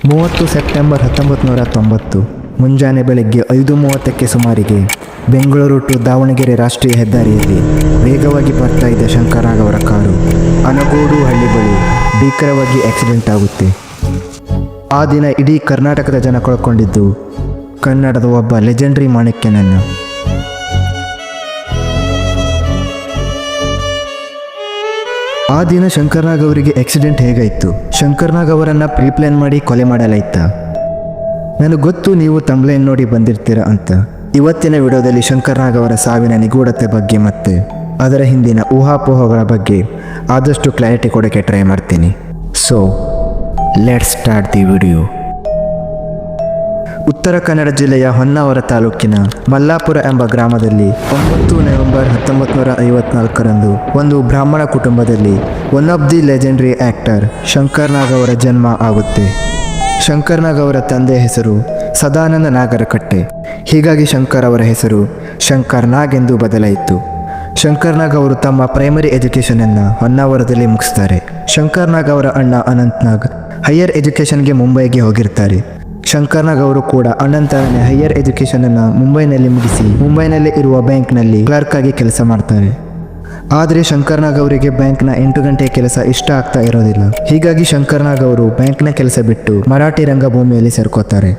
30 September 1990 ಮುಂಜಾನೆ ಬೆಳಗ್ಗೆ 5:30ಕ್ಕೆ ಸುಮಾರಿಗೆ ಬೆಂಗಳೂರು ಟು ದಾವಣಗೆರೆ ರಾಷ್ಟ್ರೀಯ ಹೆದ್ದಾರಿಯಲ್ಲಿ ವೇಗವಾಗಿ ಬರ್ತಾ ಇದ್ದ ಶಂಕರ್ನಾಗ್ ಅವರ ಕಾರು ಅನಗೋಡು ಹಳ್ಳಿ ಬಳಿ ಭೀಕರವಾಗಿ ಆಕ್ಸಿಡೆಂಟ್ ಆಗುತ್ತೆ. ಆ ದಿನ ಇಡೀ ಕರ್ನಾಟಕದ ಜನ ಕಳ್ಕೊಂಡಿದ್ದು ಕನ್ನಡದ ಒಬ್ಬ ಲೆಜೆಂಡರಿ ಮಾಣಿಕ್ಯನನ್ನು. ಆ ದಿನ ಶಂಕರ್ನಾಗ್ ಅವರಿಗೆ ಆಕ್ಸಿಡೆಂಟ್ ಹೇಗಾಯಿತು? ಶಂಕರ್ನಾಗ್ ಅವರನ್ನು ಪ್ರೀಪ್ಲಾನ್ ಮಾಡಿ ಕೊಲೆ ಮಾಡಲಾಯ್ತಾ? ನನಗೆ ಗೊತ್ತು ನೀವು ತಮ್ಲೈನ್ ನೋಡಿ ಬಂದಿರ್ತೀರ ಅಂತ. ಇವತ್ತಿನ ವಿಡಿಯೋದಲ್ಲಿ ಶಂಕರ್ನಾಗ್ ಅವರ ಸಾವಿನ ನಿಗೂಢತೆ ಬಗ್ಗೆ ಮತ್ತು ಅದರ ಹಿಂದಿನ ಊಹಾಪೋಹಗಳ ಬಗ್ಗೆ ಆದಷ್ಟು ಕ್ಲಾರಿಟಿ ಕೊಡೋಕ್ಕೆ ಟ್ರೈ ಮಾಡ್ತೀನಿ. So let's start the video. Uttara Kannada ಜಿಲ್ಲೆಯ ಹೊನ್ನಾವರ ತಾಲೂಕಿನ ಮಲ್ಲಾಪುರ ಎಂಬ ಗ್ರಾಮದಲ್ಲಿ 9 ನವೆಂಬರ್ 1954ರಂದು ಒಂದು ಬ್ರಾಹ್ಮಣ ಕುಟುಂಬದಲ್ಲಿ one of the legendary actor Shankar Nag ಅವರ ಜನ್ಮ ಆಗುತ್ತೆ. ಶಂಕರ್ನಾಗ್ ಅವರ ತಂದೆ ಹೆಸರು ಸದಾನಂದ ನಾಗರಕಟ್ಟೆ. ಹೀಗಾಗಿ ಶಂಕರ್ ಅವರ ಹೆಸರು ಶಂಕರ್ನಾಗ್ ಎಂದು ಬದಲಾಯಿತು. ಶಂಕರ್ನಾಗ್ ಅವರು ತಮ್ಮ ಪ್ರೈಮರಿ ಎಜುಕೇಷನನ್ನು ಹೊನ್ನಾವರದಲ್ಲಿ ಮುಗಿಸ್ತಾರೆ. ಶಂಕರ್ನಾಗ್ ಅವರ ಅಣ್ಣ ಅನಂತ್ನಾಗ್ ಹೈಯರ್ ಎಜುಕೇಷನ್ಗೆ ಮುಂಬೈಗೆ ಹೋಗಿರ್ತಾರೆ. ಶಂಕರ್ನಾಗ್ ಅವರು ಕೂಡ ಅಣ್ಣಂತರನೇ ಹೈಯರ್ ಎಜುಕೇಷನನ್ನು ಮುಂಬೈನಲ್ಲಿ ಮುಗಿಸಿ ಮುಂಬೈನಲ್ಲಿ ಇರುವ ಬ್ಯಾಂಕ್ನಲ್ಲಿ ಕ್ಲರ್ಕ್ ಆಗಿ ಕೆಲಸ ಮಾಡ್ತಾರೆ. ಆದರೆ ಶಂಕರ್ನಾಗ್ ಅವರಿಗೆ ಬ್ಯಾಂಕ್ನ 8 ಗಂಟೆ ಕೆಲಸ ಇಷ್ಟ ಆಗ್ತಾ ಇರೋದಿಲ್ಲ. ಹೀಗಾಗಿ ಶಂಕರ್ನಾಗ್ ಅವರು ಬ್ಯಾಂಕ್ನ ಕೆಲಸ ಬಿಟ್ಟು ಮರಾಠಿ ರಂಗಭೂಮಿಯಲ್ಲಿ ಸೇರ್ಕೋತಾರೆ.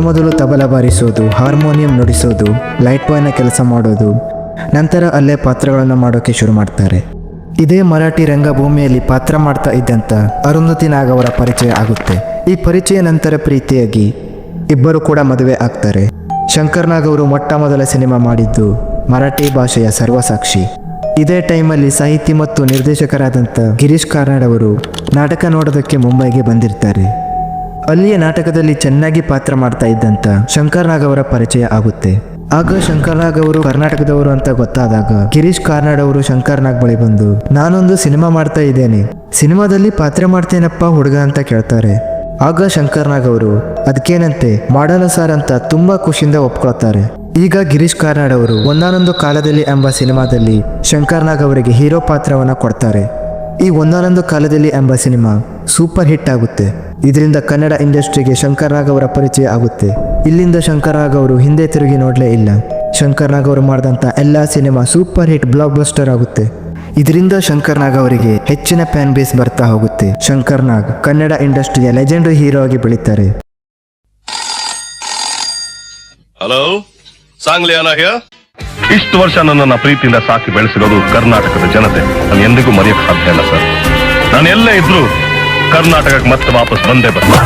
ಮೊದಲು ತಬಲ ಬಾರಿಸೋದು, ಹಾರ್ಮೋನಿಯಂ ನುಡಿಸೋದು, ಲೈಟ್ ಬಾಯ್ನ ಕೆಲಸ ಮಾಡೋದು, ನಂತರ ಅಲ್ಲೇ ಪಾತ್ರಗಳನ್ನು ಮಾಡೋಕ್ಕೆ ಶುರು ಮಾಡ್ತಾರೆ. ಇದೇ ಮರಾಠಿ ರಂಗಭೂಮಿಯಲ್ಲಿ ಪಾತ್ರ ಮಾಡ್ತಾ ಇದ್ದಂಥ ಅರುಂಧತಿ ನಾಗ್ ಅವರ ಪರಿಚಯ ಆಗುತ್ತೆ. ಈ ಪರಿಚಯ ನಂತರ ಪ್ರೀತಿಯಾಗಿ ಇಬ್ಬರು ಕೂಡ ಮದುವೆ ಆಗ್ತಾರೆ. ಶಂಕರ್ನಾಗ್ ಅವರು ಮೊಟ್ಟ ಮೊದಲ ಸಿನಿಮಾ ಮಾಡಿದ್ದು ಮರಾಠಿ ಭಾಷೆಯ ಸರ್ವಸಾಕ್ಷಿ. ಇದೇ ಟೈಮಲ್ಲಿ ಸಾಹಿತಿ ಮತ್ತು ನಿರ್ದೇಶಕರಾದಂಥ ಗಿರೀಶ್ ಕಾರ್ನಾಡ್ ಅವರು ನಾಟಕ ನೋಡೋದಕ್ಕೆ ಮುಂಬೈಗೆ ಬಂದಿರ್ತಾರೆ. ಅಲ್ಲಿಯ ನಾಟಕದಲ್ಲಿ ಚೆನ್ನಾಗಿ ಪಾತ್ರ ಮಾಡ್ತಾ ಇದ್ದಂಥ ಶಂಕರ್ನಾಗ್ ಅವರ ಪರಿಚಯ ಆಗುತ್ತೆ. ಆಗ ಶಂಕರ್ನಾಗ್ ಅವರು ಕರ್ನಾಟಕದವರು ಅಂತ ಗೊತ್ತಾದಾಗ ಗಿರೀಶ್ ಕಾರ್ನಾಡ್ ಅವರು ಶಂಕರ್ನಾಗ್ ಬಳಿ ಬಂದು, ನಾನೊಂದು ಸಿನಿಮಾ ಮಾಡ್ತಾ ಇದ್ದೇನೆ, ಸಿನಿಮಾದಲ್ಲಿ ಪಾತ್ರ ಮಾಡ್ತೇನಪ್ಪ ಹುಡುಗ ಅಂತ ಕೇಳ್ತಾರೆ. ಆಗ ಶಂಕರ್ನಾಗ್ ಅವರು ಅದಕ್ಕೇನಂತೆ ಮಾಡಲು ಸರ್ ಅಂತ ತುಂಬಾ ಖುಷಿಯಿಂದ ಒಪ್ಕೊಳ್ತಾರೆ. ಈಗ ಗಿರೀಶ್ ಕಾರ್ನಾಡ್ ಅವರು ಒಂದಾನೊಂದು ಕಾಲದಲ್ಲಿ ಎಂಬ ಸಿನಿಮಾದಲ್ಲಿ ಶಂಕರ್ನಾಗ್ ಅವರಿಗೆ ಹೀರೋ ಪಾತ್ರವನ್ನು ಕೊಡ್ತಾರೆ. ಈ ಒಂದಾನೊಂದು ಕಾಲದಲ್ಲಿ ಎಂಬ ಸಿನಿಮಾ ಸೂಪರ್ ಹಿಟ್ ಆಗುತ್ತೆ. ಇದರಿಂದ ಕನ್ನಡ ಇಂಡಸ್ಟ್ರಿಗೆ ಶಂಕರ್ನಾಗ್ ಅವರ ಪರಿಚಯ ಆಗುತ್ತೆ. ಇಲ್ಲಿಂದ ಶಂಕರ್ನಾಗ್ ಅವರು ಹಿಂದೆ ತಿರುಗಿ ನೋಡಲೇ ಇಲ್ಲ. ಶಂಕರ್ನಾಗ್ ಅವರು ಮಾಡಿದಂಥ ಎಲ್ಲ cinema super hit block buster ಆಗುತ್ತೆ. ಇದರಿಂದ ಶಂಕರ್ನಾಗ್ ಅವರಿಗೆ ಹೆಚ್ಚಿನ ಫ್ಯಾನ್ ಬೇಸ್ ಬರ್ತಾ ಹೋಗುತ್ತೆ. ಶಂಕರ್ನಾಗ್ ಕನ್ನಡ ಇಂಡಸ್ಟ್ರಿಯ ಲೆಜೆಂಡರಿ ಹೀರೋ ಆಗಿ ಬೆಳೀತಾರೆ. Hello, Sangliana here. ಇಷ್ಟು ವರ್ಷ ನನ್ನನ್ನು ಪ್ರೀತಿಯಿಂದ ಸಾಕಿ ಬೆಳೆಸಿರೋದು ಕರ್ನಾಟಕದ ಜನತೆ. ನಾನು ಎಂದಿಗೂ ಮರೆಯಕ್ಕೆ ಸಾಧ್ಯ ಇಲ್ಲ ಸರ್. ನಾನು ಎಲ್ಲೇ ಇದ್ರು ಕರ್ನಾಟಕಕ್ಕೆ ಮತ್ತೆ ವಾಪಸ್ ಬಂದೇ ಬರ್ತೀನಿ.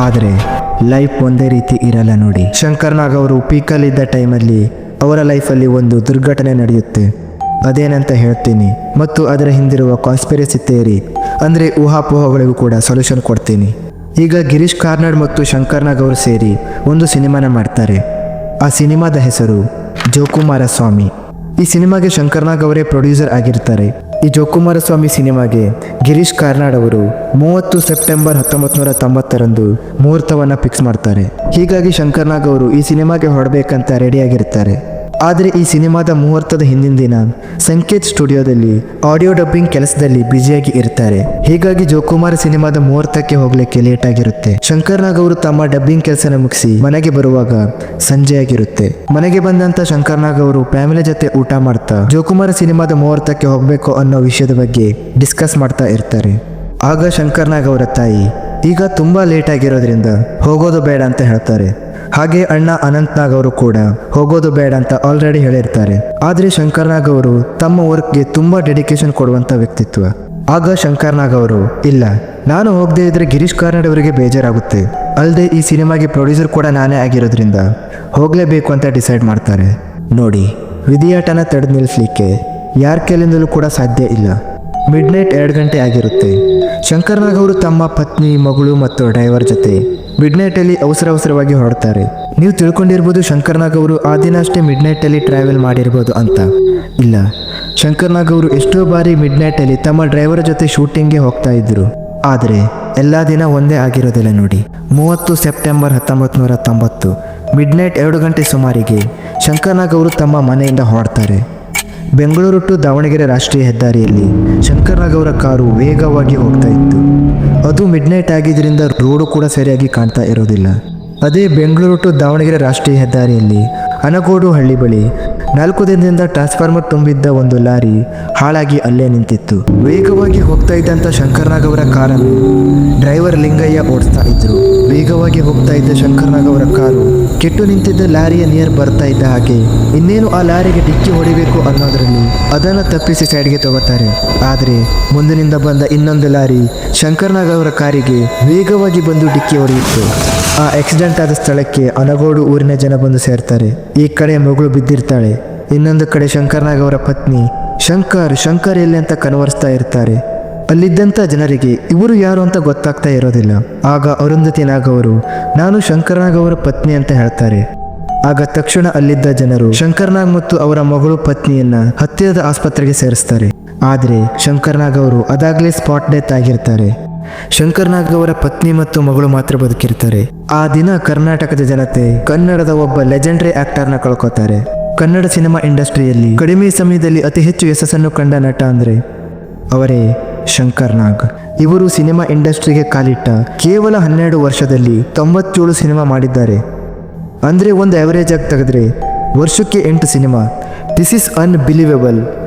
ಆದರೆ ಲೈಫ್ ಒಂದೇ ರೀತಿ ಇರಲ್ಲ ನೋಡಿ. ಶಂಕರ್ನಾಗ್ ಅವರು ಪೀಕಲ್ಲಿದ್ದ ಟೈಮಲ್ಲಿ ಅವರ ಲೈಫಲ್ಲಿ ಒಂದು ದುರ್ಘಟನೆ ನಡೆಯುತ್ತೆ. ಅದೇನಂತ ಹೇಳ್ತೀನಿ ಮತ್ತು ಅದರ ಹಿಂದಿರುವ ಕಾನ್ಸ್ಪಿರಸಿ ಥಿಯರಿ ಅಂದರೆ ಊಹಾಪೋಹಗಳಿಗೂ ಕೂಡ ಸೊಲ್ಯೂಷನ್ ಕೊಡ್ತೀನಿ. ಈಗ ಗಿರೀಶ್ ಕಾರ್ನಾಡ್ ಮತ್ತು ಶಂಕರ್ನಾಗ್ ಅವರು ಸೇರಿ ಒಂದು ಸಿನಿಮಾನ ಮಾಡ್ತಾರೆ. ಆ ಸಿನಿಮಾದ ಹೆಸರು ಜೋಕುಮಾರಸ್ವಾಮಿ. ಈ ಸಿನಿಮಾಗೆ ಶಂಕರ್ನಾಗ್ ಅವರೇ ಪ್ರೊಡ್ಯೂಸರ್ ಆಗಿರ್ತಾರೆ. ಈ ಜೋಕುಮಾರಸ್ವಾಮಿ ಸಿನಿಮಾಗೆ ಗಿರೀಶ್ ಕಾರ್ನಾಡ್ ಅವರು 30 ಸೆಪ್ಟೆಂಬರ್ 1990ರಂದು ಮುಹೂರ್ತವನ್ನು ಫಿಕ್ಸ್ ಮಾಡ್ತಾರೆ. ಹೀಗಾಗಿ ಶಂಕರ್ನಾಗ್ ಅವರು ಈ ಸಿನಿಮಾಗೆ ಹೊರಬೇಕಂತ ರೆಡಿಯಾಗಿರ್ತಾರೆ. ಆದರೆ ಈ ಸಿನಿಮಾದ ಮುಹೂರ್ತದ ಹಿಂದಿನ ದಿನ ಸಂಕೇತ್ ಸ್ಟುಡಿಯೋದಲ್ಲಿ ಆಡಿಯೋ ಡಬ್ಬಿಂಗ್ ಕೆಲಸದಲ್ಲಿ ಬ್ಯುಸಿಯಾಗಿ ಇರ್ತಾರೆ. ಹೀಗಾಗಿ ಜೋಕುಮಾರ್ ಸಿನಿಮಾದ ಮುಹೂರ್ತಕ್ಕೆ ಹೋಗ್ಲಿಕ್ಕೆ ಲೇಟ್ ಆಗಿರುತ್ತೆ. ಶಂಕರ್ನಾಗ್ ಅವರು ತಮ್ಮ ಡಬ್ಬಿಂಗ್ ಕೆಲಸನ ಮುಗಿಸಿ ಮನೆಗೆ ಬರುವಾಗ ಸಂಜೆ ಆಗಿರುತ್ತೆ. ಮನೆಗೆ ಬಂದಂತ ಶಂಕರ್ನಾಗ್ ಅವರು ಫ್ಯಾಮಿಲಿ ಜೊತೆ ಊಟ ಮಾಡ್ತಾ ಜೋಕುಮಾರ್ ಸಿನಿಮಾದ ಮುಹೂರ್ತಕ್ಕೆ ಹೋಗ್ಬೇಕು ಅನ್ನೋ ವಿಷಯದ ಬಗ್ಗೆ ಡಿಸ್ಕಸ್ ಮಾಡ್ತಾ ಇರ್ತಾರೆ. ಆಗ ಶಂಕರ್ನಾಗ್ ಅವರ ತಾಯಿ ಈಗ ತುಂಬಾ ಲೇಟ್ ಆಗಿರೋದ್ರಿಂದ ಹೋಗೋದು ಬೇಡ ಅಂತ ಹೇಳ್ತಾರೆ. ಹಾಗೆ ಅಣ್ಣ ಅನಂತ್ನಾಗ್ ಅವರು ಕೂಡ ಹೋಗೋದು ಬೇಡ ಅಂತ ಆಲ್ರೆಡಿ ಹೇಳಿರ್ತಾರೆ. ಆದರೆ ಶಂಕರ್ನಾಗ್ ಅವರು ತಮ್ಮ ವರ್ಕ್ಗೆ ತುಂಬಾ ಡೆಡಿಕೇಶನ್ ಕೊಡುವಂಥ ವ್ಯಕ್ತಿತ್ವ. ಆಗ ಶಂಕರ್ನಾಗ್ ಅವರು, ಇಲ್ಲ, ನಾನು ಹೋಗದೆ ಇದ್ರೆ ಗಿರೀಶ್ ಕಾರ್ನಾಡ್ ಅವರಿಗೆ ಬೇಜಾರಾಗುತ್ತೆ, ಅಲ್ಲದೆ ಈ ಸಿನಿಮಾಗೆ ಪ್ರೊಡ್ಯೂಸರ್ ಕೂಡ ನಾನೇ ಆಗಿರೋದ್ರಿಂದ ಹೋಗಲೇಬೇಕು ಅಂತ ಡಿಸೈಡ್ ಮಾಡ್ತಾರೆ. ನೋಡಿ, ವಿಧಿಯಾಟನ ತಡೆದು ನಿಲ್ಲಿಸಲಿಕ್ಕೆ ಯಾರ ಕೈಲಿಂದಲೂ ಕೂಡ ಸಾಧ್ಯ ಇಲ್ಲ. ಮಿಡ್ನೈಟ್ 2 ಗಂಟೆ ಆಗಿರುತ್ತೆ. ಶಂಕರ್ನಾಗ್ ಅವರು ತಮ್ಮ ಪತ್ನಿ, ಮಗಳು ಮತ್ತು ಡ್ರೈವರ್ ಜೊತೆ ಮಿಡ್ನೈಟಲ್ಲಿ ಅವಸರವಾಗಿ ಹೊರಡ್ತಾರೆ. ನೀವು ತಿಳ್ಕೊಂಡಿರ್ಬೋದು ಶಂಕರ್ನಾಗ್ ಅವರು ಆ ದಿನ ಅಷ್ಟೇ ಮಿಡ್ನೈಟಲ್ಲಿ ಟ್ರಾವೆಲ್ ಮಾಡಿರ್ಬೋದು ಅಂತ. ಇಲ್ಲ, ಶಂಕರ್ನಾಗ್ ಅವರು ಎಷ್ಟೋ ಬಾರಿ ಮಿಡ್ನೈಟಲ್ಲಿ ತಮ್ಮ ಡ್ರೈವರ್ ಜೊತೆ ಶೂಟಿಂಗ್ಗೆ ಹೋಗ್ತಾ ಇದ್ರು. ಆದರೆ ಎಲ್ಲ ದಿನ ಒಂದೇ ಆಗಿರೋದಿಲ್ಲ ನೋಡಿ. 30 ಸೆಪ್ಟೆಂಬರ್ 1990 ಮಿಡ್ನೈಟ್ 2 ಗಂಟೆ ಸುಮಾರಿಗೆ ಶಂಕರ್ನಾಗ್ ಅವರು ತಮ್ಮ ಮನೆಯಿಂದ ಹೊರಡ್ತಾರೆ. ಬೆಂಗಳೂರು ಟು ದಾವಣಗೆರೆ ರಾಷ್ಟ್ರೀಯ ಹೆದ್ದಾರಿಯಲ್ಲಿ ಶಂಕರ್ನಾಗ್ ಅವರ ಕಾರು ವೇಗವಾಗಿ ಹೋಗ್ತಾ ಇತ್ತು. ಅದು ಮಿಡ್ನೈಟ್ ಆಗಿದ್ದರಿಂದ ರೋಡು ಕೂಡ ಸರಿಯಾಗಿ ಕಾಣ್ತಾ ಇರೋದಿಲ್ಲ. ಅದೇ ಬೆಂಗಳೂರು ಟು ದಾವಣಗೆರೆ ರಾಷ್ಟ್ರೀಯ ಹೆದ್ದಾರಿಯಲ್ಲಿ ಅನಗೋಡು ಹಳ್ಳಿ ಬಳಿ 4 ದಿನದಿಂದ ಟ್ರಾನ್ಸ್ಫಾರ್ಮರ್ ತುಂಬಿದ್ದ ಒಂದು ಲಾರಿ ಹಾಳಾಗಿ ಅಲ್ಲೇ ನಿಂತಿತ್ತು. ವೇಗವಾಗಿ ಹೋಗ್ತಾ ಇದ್ದಂಥ ಶಂಕರ್ನಾಗ್ ಅವರ ಕಾರನ್ನು ಡ್ರೈವರ್ ಲಿಂಗಯ್ಯ ಓಡಿಸ್ತಾ ಇದ್ರು. ವೇಗವಾಗಿ ಹೋಗ್ತಾ ಇದ್ದ ಶಂಕರ್ನಾಗ್ ಅವರ ಕಾರು ಕೆಟ್ಟು ನಿಂತಿದ್ದ ಲಾರಿಯ ನಿಯರ್ ಬರ್ತಾ ಇದ್ದ ಹಾಗೆ ಇನ್ನೇನು ಆ ಲಾರಿಗೆ ಡಿಕ್ಕಿ ಹೊಡಿಬೇಕು ಅನ್ನೋದ್ರಲ್ಲಿ ಅದನ್ನು ತಪ್ಪಿಸಿ ಸೈಡ್ಗೆ ತಗೋತಾರೆ. ಆದರೆ ಮುಂದಿನಿಂದ ಬಂದ ಇನ್ನೊಂದು ಲಾರಿ ಶಂಕರ್ನಾಗ್ ಅವರ ಕಾರಿಗೆ ವೇಗವಾಗಿ ಬಂದು ಡಿಕ್ಕಿ ಹೊಡೆಯಿತು. ಆ ಆಕ್ಸಿಡೆಂಟ್ ಆದ ಸ್ಥಳಕ್ಕೆ ಅನಗೋಡು ಊರಿನ ಜನ ಬಂದು ಸೇರ್ತಾರೆ. ಈ ಕಡೆ ಮಗಳು ಬಿದ್ದಿರ್ತಾಳೆ, ಇನ್ನೊಂದು ಕಡೆ ಶಂಕರ್ನಾಗ್ ಅವರ ಪತ್ನಿ ಶಂಕರ್ ಎಲ್ಲಿ ಅಂತ ಕನವರಿಸ್ತಾ ಇರ್ತಾರೆ. ಅಲ್ಲಿದ್ದಂಥ ಜನರಿಗೆ ಇವರು ಯಾರು ಅಂತ ಗೊತ್ತಾಗ್ತಾ ಇರೋದಿಲ್ಲ. ಆಗ ಅರುಂಧತಿ ನಾಗ್ ಅವರು ನಾನು ಶಂಕರ್ನಾಗ್ ಅವರ ಪತ್ನಿ ಅಂತ ಹೇಳ್ತಾರೆ. ಆಗ ತಕ್ಷಣ ಅಲ್ಲಿದ್ದ ಜನರು ಶಂಕರ್ನಾಗ್ ಮತ್ತು ಅವರ ಮಗಳು ಪತ್ನಿಯನ್ನ ಹತ್ತಿರದ ಆಸ್ಪತ್ರೆಗೆ ಸೇರಿಸ್ತಾರೆ. ಆದರೆ ಶಂಕರ್ನಾಗ್ ಅವರು ಅದಾಗಲೇ ಸ್ಪಾಟ್ ಡೆತ್ ಆಗಿರ್ತಾರೆ. ಶಂಕರ್ನಾಗ್ ಅವರ ಪತ್ನಿ ಮತ್ತು ಮಗಳು ಮಾತ್ರ ಬದುಕಿರ್ತಾರೆ. ಆ ದಿನ ಕರ್ನಾಟಕದ ಜನತೆ ಕನ್ನಡದ ಒಬ್ಬ ಲೆಜೆಂಡರಿ ಆಕ್ಟರ್ನ ಕಳ್ಕೊತಾರೆ. ಕನ್ನಡ ಸಿನಿಮಾ ಇಂಡಸ್ಟ್ರಿಯಲ್ಲಿ ಕಡಿಮೆ ಸಮಯದಲ್ಲಿ ಅತಿ ಹೆಚ್ಚು ಯಶಸ್ಸನ್ನು ಕಂಡ ನಟ ಅಂದರೆ ಅವರೇ ಶಂಕರ್ನಾಗ್. ಇವರು ಸಿನಿಮಾ ಇಂಡಸ್ಟ್ರಿಗೆ ಕಾಲಿಟ್ಟ ಕೇವಲ 12 ವರ್ಷದಲ್ಲಿ 97 ಸಿನಿಮಾ ಮಾಡಿದ್ದಾರೆ. ಅಂದರೆ ಒಂದು ಆವರೇಜ್ ಆಗಿ ತೆಗೆದ್ರೆ ವರ್ಷಕ್ಕೆ 8 ಸಿನಿಮಾ. ದಿಸ್ ಇಸ್ ಅನ್ಬಿಲೀವೇಬಲ್,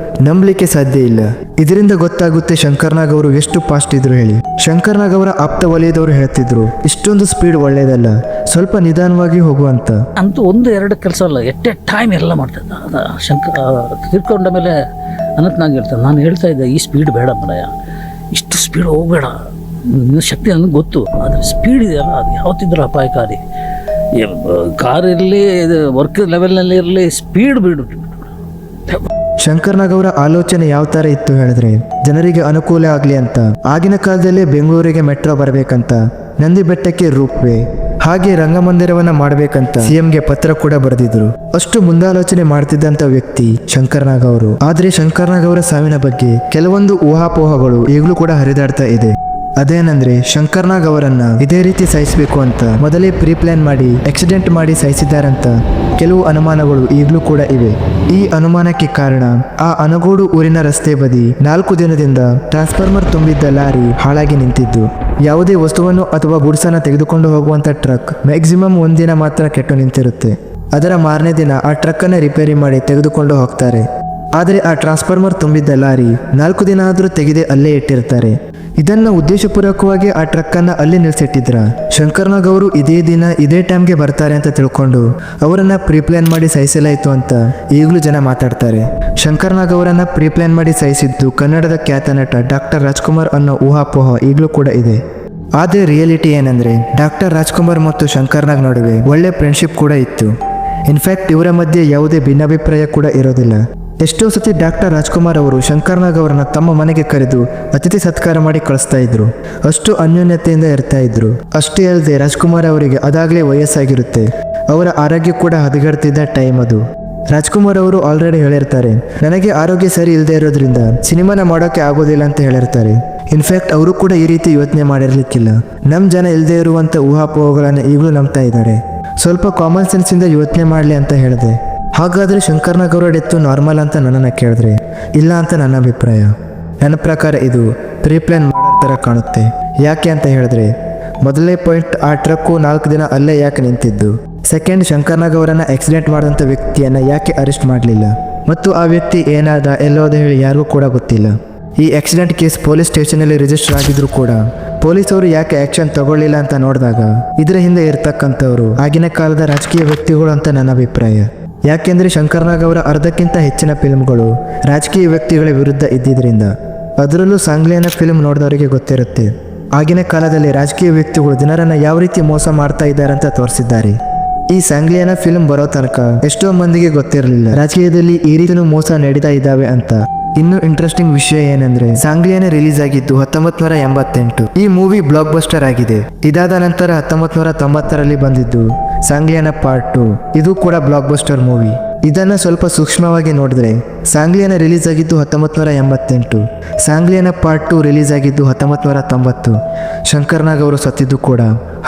ನಂಬಲಿಕ್ಕೆ ಸಾಧ್ಯ ಇಲ್ಲ. ಇದರಿಂದ ಗೊತ್ತಾಗುತ್ತೆ ಶಂಕರ್ನಾಗ್ ಅವರು ಎಷ್ಟು ಫಾಸ್ಟ್ ಇದ್ರು ಹೇಳಿ. ಶಂಕರ್ನಾಗ್ ಅವರ ಆಪ್ತ ವಲಯದವರು ಹೇಳ್ತಿದ್ರು ಇಷ್ಟೊಂದು ಸ್ಪೀಡ್ ಒಳ್ಳೇದಲ್ಲ, ಸ್ವಲ್ಪ ನಿಧಾನವಾಗಿ ಹೋಗುವಂತ. ಅಂತೂ 1-2 ಕೆಲಸ ಅಲ್ಲ, ಎಟ್ ಎ ಟೈಮ್ ಎಲ್ಲ ಮಾಡ್ತಿದ್ದ. ತಿರ್ಕೊಂಡ ಮೇಲೆ ಅನಂತನಾಗ್ ಹೇಳ್ತಾನೆ, ನಾನು ಹೇಳ್ತಾ ಇದ್ದೆ ಈ ಸ್ಪೀಡ್ ಬೇಡ ಮಲಯ, ಇಷ್ಟು ಸ್ಪೀಡ್ ಹೋಗಬೇಡ, ನಿನ್ನ ಶಕ್ತಿ ನನಗೆ ಗೊತ್ತು, ಆದರೆ ಸ್ಪೀಡ್ ಇದೆಯಲ್ಲ ಅದು ಯಾವತ್ತಿದ್ರೂ ಅಪಾಯಕಾರಿ. ಕಾರ್ ಇರಲಿ, ವರ್ಕ್ ಲೆವೆಲ್ನಲ್ಲಿ ಇರಲಿ, ಸ್ಪೀಡ್ ಬಿಡ್ಬಿಟ್ಟು. ಶಂಕರ್ನಾಗ್ ಅವರ ಆಲೋಚನೆ ಯಾವ ಥರ ಇತ್ತು ಹೇಳಿದ್ರೆ, ಜನರಿಗೆ ಅನುಕೂಲ ಆಗಲಿ ಅಂತ ಆಗಿನ ಕಾಲದಲ್ಲೇ ಬೆಂಗಳೂರಿಗೆ ಮೆಟ್ರೋ ಬರಬೇಕಂತ, ನಂದಿ ಬೆಟ್ಟಕ್ಕೆ ರೂಪ್ ವೇ, ಹಾಗೆ ರಂಗಮಂದಿರವನ್ನ ಮಾಡಬೇಕಂತ ಸಿಎಂಗೆ ಪತ್ರ ಕೂಡ ಬರೆದಿದ್ರು. ಅಷ್ಟು ಮುಂದಾಲೋಚನೆ ಮಾಡ್ತಿದ್ದಂಥ ವ್ಯಕ್ತಿ ಶಂಕರ್ನಾಗ್ ಅವರು. ಆದರೆ ಶಂಕರ್ನಾಗ್ ಅವರ ಸಾವಿನ ಬಗ್ಗೆ ಕೆಲವೊಂದು ಊಹಾಪೋಹಗಳು ಈಗಲೂ ಕೂಡ ಹರಿದಾಡ್ತಾ ಇದೆ. ಅದೇನಂದ್ರೆ ಶಂಕರ್ನಾಗ್ ಅವರನ್ನ ಇದೇ ರೀತಿ ಸಾಯಿಸಬೇಕು ಅಂತ ಮೊದಲೇ ಪ್ರೀ ಪ್ಲಾನ್ ಮಾಡಿ ಆಕ್ಸಿಡೆಂಟ್ ಮಾಡಿ ಸಾಯಿಸಿದ್ದಾರಂತ ಕೆಲವು ಅನುಮಾನಗಳು ಈಗಲೂ ಕೂಡ ಇವೆ. ಈ ಅನುಮಾನಕ್ಕೆ ಕಾರಣ ಆ ಅನಗೋಡು ಊರಿನ ರಸ್ತೆ ಬದಿ 4 ದಿನದಿಂದ ಟ್ರಾನ್ಸ್ಫಾರ್ಮರ್ ತುಂಬಿದ್ದ ಲಾರಿ ಹಾಳಾಗಿ ನಿಂತಿದ್ದು. ಯಾವುದೇ ವಸ್ತುವನ್ನು ಅಥವಾ ಗುಡ್ಸನ್ನ ತೆಗೆದುಕೊಂಡು ಹೋಗುವಂತ ಟ್ರಕ್ ಮ್ಯಾಕ್ಸಿಮಮ್ 1 ದಿನ ಮಾತ್ರ ಕೆಟ್ಟು ನಿಂತಿರುತ್ತೆ. ಅದರ ಮಾರನೇ ದಿನ ಆ ಟ್ರಕ್ ಅನ್ನ ರಿಪೇರಿ ಮಾಡಿ ತೆಗೆದುಕೊಂಡು ಹೋಗ್ತಾರೆ. ಆದರೆ ಆ ಟ್ರಾನ್ಸ್ಫಾರ್ಮರ್ ತುಂಬಿದ್ದ ಲಾರಿ 4 ದಿನ ಆದರೂ ತೆಗೆದೇ ಅಲ್ಲೇ ಇಟ್ಟಿರ್ತಾರೆ. ಇದನ್ನ ಉದ್ದೇಶಪೂರ್ವಕವಾಗಿ ಆ ಟ್ರಕ್ ಅನ್ನ ಅಲ್ಲಿ ನಿಲ್ಸಿಟ್ಟಿದ್ರ. ಶಂಕರ್ನಾಗ್ ಅವರು ಇದೇ ದಿನ ಇದೇ ಟೈಮ್ಗೆ ಬರ್ತಾರೆ ಅಂತ ತಿಳ್ಕೊಂಡು ಅವರನ್ನ ಪ್ರೀಪ್ಲಾನ್ ಮಾಡಿ ಸಾಯಿಸಲಾಯಿತು ಅಂತ ಈಗಲೂ ಜನ ಮಾತಾಡ್ತಾರೆ. ಶಂಕರ್ನಾಗ್ ಅವರನ್ನ ಪ್ರೀಪ್ಲಾನ್ ಮಾಡಿ ಸಾಯಿಸಿದ್ದು ಕನ್ನಡದ ಖ್ಯಾತ ನಟ ಡಾಕ್ಟರ್ ರಾಜ್ಕುಮಾರ್ ಅನ್ನೋ ಊಹಾಪೋಹ ಈಗಲೂ ಕೂಡ ಇದೆ. ಆದರೆ ರಿಯಾಲಿಟಿ ಏನಂದ್ರೆ ಡಾಕ್ಟರ್ ರಾಜ್ಕುಮಾರ್ ಮತ್ತು ಶಂಕರ್ನಾಗ್ ನಡುವೆ ಒಳ್ಳೆ ಫ್ರೆಂಡ್ಶಿಪ್ ಕೂಡ ಇತ್ತು. ಇನ್ಫ್ಯಾಕ್ಟ್ ಇವರ ಮಧ್ಯೆ ಯಾವುದೇ ಭಿನ್ನಾಭಿಪ್ರಾಯ ಕೂಡ ಇರೋದಿಲ್ಲ. ಎಷ್ಟೋ ಸತಿ ಡಾಕ್ಟರ್ ರಾಜ್ಕುಮಾರ್ ಅವರು ಶಂಕರ್ನಾಗ್ ಅವರನ್ನ ತಮ್ಮ ಮನೆಗೆ ಕರೆದು ಅತಿಥಿ ಸತ್ಕಾರ ಮಾಡಿ ಕಳಿಸ್ತಾ ಇದ್ರು. ಅಷ್ಟು ಅನ್ಯೋನ್ಯತೆಯಿಂದ ಇರ್ತಾ ಇದ್ರು. ಅಷ್ಟೇ ಅಲ್ಲದೆ ರಾಜ್ಕುಮಾರ್ ಅವರಿಗೆ ಅದಾಗಲೇ ವಯಸ್ಸಾಗಿರುತ್ತೆ. ಅವರ ಆರೋಗ್ಯ ಕೂಡ ಹದಗೆಡ್ತಿದ್ದ ಟೈಮ್ ಅದು. ರಾಜ್ಕುಮಾರ್ ಅವರು ಆಲ್ರೆಡಿ ಹೇಳಿರ್ತಾರೆ, ನನಗೆ ಆರೋಗ್ಯ ಸರಿ ಇಲ್ಲದೆ ಇರೋದ್ರಿಂದ ಸಿನಿಮಾನ ಮಾಡೋಕೆ ಆಗೋದಿಲ್ಲ ಅಂತ ಹೇಳಿರ್ತಾರೆ. ಇನ್ಫ್ಯಾಕ್ಟ್ ಅವರು ಕೂಡ ಈ ರೀತಿ ಯೋಚನೆ ಮಾಡಿರ್ಲಿಕ್ಕಿಲ್ಲ. ನಮ್ಮ ಜನ ಇಲ್ಲದೆ ಇರುವಂಥ ಊಹಾಪೋಹಗಳನ್ನು ಈಗಲೂ ನಂಬ್ತಾ ಇದ್ದಾರೆ. ಸ್ವಲ್ಪ ಕಾಮನ್ ಸೆನ್ಸಿಂದ ಯೋಚನೆ ಮಾಡಲಿ ಅಂತ ಹೇಳಿದೆ. ಹಾಗಾದರೆ ಶಂಕರ್ನಾಗ್ ಅವರ ಡೆತ್ತು ನಾರ್ಮಲ್ ಅಂತ ನನ್ನನ್ನು ಕೇಳಿದ್ರೆ ಇಲ್ಲ ಅಂತ ನನ್ನ ಅಭಿಪ್ರಾಯ. ನನ್ನ ಪ್ರಕಾರ ಇದು ಪ್ರೀಪ್ಲಾನ್ ಮಾಡೋ ಥರ ಕಾಣುತ್ತೆ. ಯಾಕೆ ಅಂತ ಹೇಳಿದ್ರೆ ಮೊದಲನೇ ಪಾಯಿಂಟ್, ಆ ಟ್ರಕ್ಕು 4 ದಿನ ಅಲ್ಲೇ ಯಾಕೆ ನಿಂತಿದ್ದು. ಸೆಕೆಂಡ್, ಶಂಕರ್ನಾಗ್ ಅವರನ್ನು ಆಕ್ಸಿಡೆಂಟ್ ಮಾಡಿದಂಥ ವ್ಯಕ್ತಿಯನ್ನು ಯಾಕೆ ಅರೆಸ್ಟ್ ಮಾಡಲಿಲ್ಲ, ಮತ್ತು ಆ ವ್ಯಕ್ತಿ ಏನಾದ ಎಲ್ಲೋದ ಹೇಳಿ ಯಾರಿಗೂ ಕೂಡ ಗೊತ್ತಿಲ್ಲ. ಈ ಆಕ್ಸಿಡೆಂಟ್ ಕೇಸ್ ಪೊಲೀಸ್ ಸ್ಟೇಷನಲ್ಲಿ ರಿಜಿಸ್ಟರ್ ಆಗಿದ್ರು ಕೂಡ ಪೊಲೀಸವರು ಯಾಕೆ ಆಕ್ಷನ್ ತಗೊಳ್ಳಿಲ್ಲ ಅಂತ ನೋಡಿದಾಗ ಇದರ ಹಿಂದೆ ಇರ್ತಕ್ಕಂಥವ್ರು ಆಗಿನ ಕಾಲದ ರಾಜಕೀಯ ವ್ಯಕ್ತಿಗಳು ಅಂತ ನನ್ನ ಅಭಿಪ್ರಾಯ. ಯಾಕೆಂದರೆ ಶಂಕರ್ನಾಗ್ ಅವರ ಅರ್ಧಕ್ಕಿಂತ ಹೆಚ್ಚಿನ ಫಿಲ್ಮ್ಗಳು ರಾಜಕೀಯ ವ್ಯಕ್ತಿಗಳ ವಿರುದ್ಧ ಇದ್ದಿದ್ದರಿಂದ. ಅದರಲ್ಲೂ ಸಾಂಗ್ಲಿಯಾನ ಫಿಲ್ಮ್ ನೋಡಿದವರಿಗೆ ಗೊತ್ತಿರುತ್ತೆ ಆಗಿನ ಕಾಲದಲ್ಲಿ ರಾಜಕೀಯ ವ್ಯಕ್ತಿಗಳು ಜನರನ್ನು ಯಾವ ರೀತಿ ಮೋಸ ಮಾಡ್ತಾ ಇದ್ದಾರೆ ಅಂತ ತೋರಿಸಿದ್ದಾರೆ. ಈ ಸಾಂಗ್ಲಿಯಾನ ಫಿಲ್ಮ್ ಬರೋ ತನಕ ಎಷ್ಟೋ ಮಂದಿಗೆ ಗೊತ್ತಿರಲಿಲ್ಲ ರಾಜಕೀಯದಲ್ಲಿ ಈ ರೀತಿಯೂ ಮೋಸ ನಡೀತಾ ಇದ್ದಾವೆ ಅಂತ. ಇನ್ನು ಇಂಟ್ರೆಸ್ಟಿಂಗ್ ವಿಷಯ ಏನಂದ್ರೆ ಸಾಂಗ್ಲಿಯಾನ ರಿಲೀಸ್ ಆಗಿದ್ದು 1988. ಈ ಮೂವಿ ಬ್ಲಾಕ್ ಬಸ್ಟರ್ ಆಗಿದೆ. ಇದಾದ ನಂತರ 1990ರಲ್ಲಿ ಬಂದಿದ್ದು ಸಾಂಗ್ಲಿಯಾನ ಪಾರ್ಟ್ 2. ಇದು ಕೂಡ ಬ್ಲಾಕ್ ಬಸ್ಟರ್ ಮೂವಿ. ಇದನ್ನು ಸ್ವಲ್ಪ ಸೂಕ್ಷ್ಮವಾಗಿ ನೋಡಿದ್ರೆ ಸಾಂಗ್ಲಿಯಾನ ರಿಲೀಸ್ ಆಗಿದ್ದು 1988, ಸಾಂಗ್ಲಿಯಾನ ಪಾರ್ಟ್ 2 ರಿಲೀಸ್ ಆಗಿದ್ದು 1990, ಶಂಕರ್ನಾಗ್ ಅವರು ಸತ್ತಿದ್ದು ಕೂಡ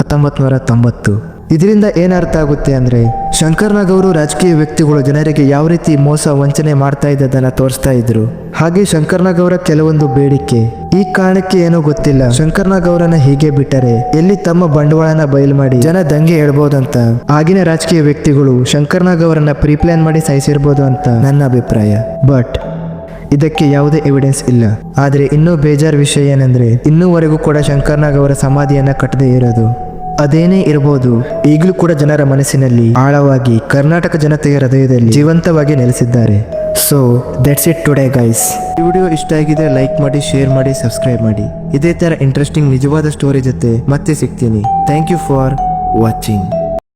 1990. ಇದರಿಂದ ಏನರ್ಥ ಆಗುತ್ತೆ ಅಂದರೆ ಶಂಕರ್ನಾಗ್ ಅವರು ರಾಜಕೀಯ ವ್ಯಕ್ತಿಗಳು ಜನರಿಗೆ ಯಾವ ರೀತಿ ಮೋಸ ವಂಚನೆ ಮಾಡ್ತಾ ಇದ್ದದನ್ನು ತೋರಿಸ್ತಾ ಇದ್ರು. ಹಾಗೆ ಶಂಕರ್ನಾಗ್ ಅವರ ಕೆಲವೊಂದು ಬೇಡಿಕೆ, ಈ ಕಾರಣಕ್ಕೆ ಏನೋ ಗೊತ್ತಿಲ್ಲ ಶಂಕರ್ನಾಗ್ ಅವರನ್ನ ಹೀಗೆ ಬಿಟ್ಟರೆ ಎಲ್ಲಿ ತಮ್ಮ ಬಂಡವಾಳನ ಬಯಲು ಮಾಡಿ ಜನ ದಂಗೆ ಹೇಳ್ಬೋದಂತ ಆಗಿನ ರಾಜಕೀಯ ವ್ಯಕ್ತಿಗಳು ಶಂಕರ್ನಾಗ್ ಅವರನ್ನ ಪ್ರೀಪ್ಲಾನ್ ಮಾಡಿ ಸಾಯಿಸಿರ್ಬೋದು ಅಂತ ನನ್ನ ಅಭಿಪ್ರಾಯ. ಬಟ್ ಇದಕ್ಕೆ ಯಾವುದೇ ಎವಿಡೆನ್ಸ್ ಇಲ್ಲ. ಆದರೆ ಇನ್ನೂ ಬೇಜಾರು ವಿಷಯ ಏನಂದ್ರೆ ಇನ್ನೂವರೆಗೂ ಕೂಡ ಶಂಕರ್ನಾಗ್ ಅವರ ಸಮಾಧಿಯನ್ನ ಕಟ್ಟದೇ ಇರೋದು. ಅದೇನೇ ಇರಬಹುದು, ಈಗಲೂ ಕೂಡ ಜನರ ಮನಸ್ಸಿನಲ್ಲಿ ಆಳವಾಗಿ ಕರ್ನಾಟಕ ಜನತೆಯ ಹೃದಯದಲ್ಲಿ ಜೀವಂತವಾಗಿ ನೆಲೆಸಿದ್ದಾರೆ. So that's it today guys. ಈ ವಿಡಿಯೋ ಇಷ್ಟ ಆಗಿದೆ ಲೈಕ್ ಮಾಡಿ, ಶೇರ್ ಮಾಡಿ, ಸಬ್ಸ್ಕ್ರೈಬ್ ಮಾಡಿ. ಇದೇ ತರ ಇಂಟ್ರೆಸ್ಟಿಂಗ್ ನಿಜವಾದ ಸ್ಟೋರಿ ಜೊತೆ ಮತ್ತೆ ಸಿಗ್ತೀನಿ. Thank you for watching.